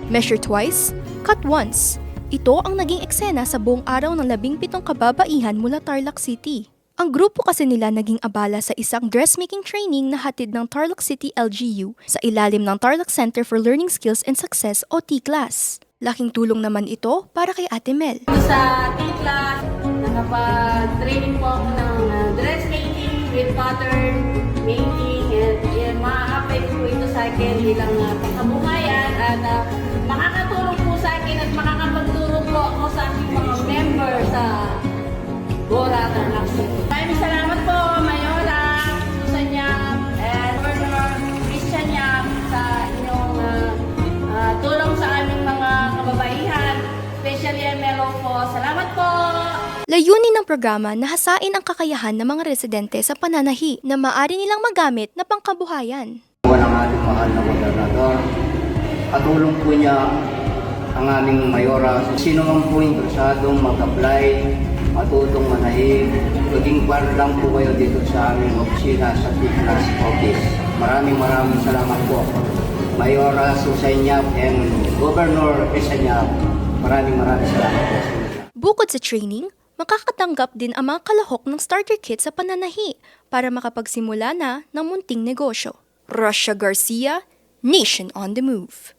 Measure twice, cut once. Ito ang naging eksena sa buong araw ng 17 kababaihan mula Tarlac City. Ang grupo kasi nila naging abala sa isang dressmaking training na hatid ng Tarlac City LGU sa ilalim ng Tarlac Center for Learning Skills and Success o T-Class. Laking tulong naman ito para kay Ate Mel. Sa T-Class, nakapag-training po ako ng dressmaking with pattern making and ma-apply po ito sa akin bilang pangkabuhayan at makakatulong po sa akin at makakapagtulong po ako sa aking mga member sa Bora Tarlac City. Maraming salamat po, Mayora, Susan Yam, and Governor Christian Yam sa inyong tulong sa aming mga kababaihan, especially MLO po. Salamat po! Layunin ng programa na hasain ang kakayahan ng mga residente sa pananahi na maaari nilang magamit na pangkabuhayan. Walang ating mahal na gobernador. Katulong po niya ang aming mayora. Sino man po interesadong mag-apply, matutong manahin, maging par lang po kayo dito sa aming opisina sa T-Class office. Maraming salamat po. Mayora Susanyap and Governor Esanyap. Maraming salamat po. Bukod sa training, makakatanggap din ang mga kalahok ng starter kit sa pananahi para makapagsimula na ng munting negosyo. Russia Garcia, Nation on the Move.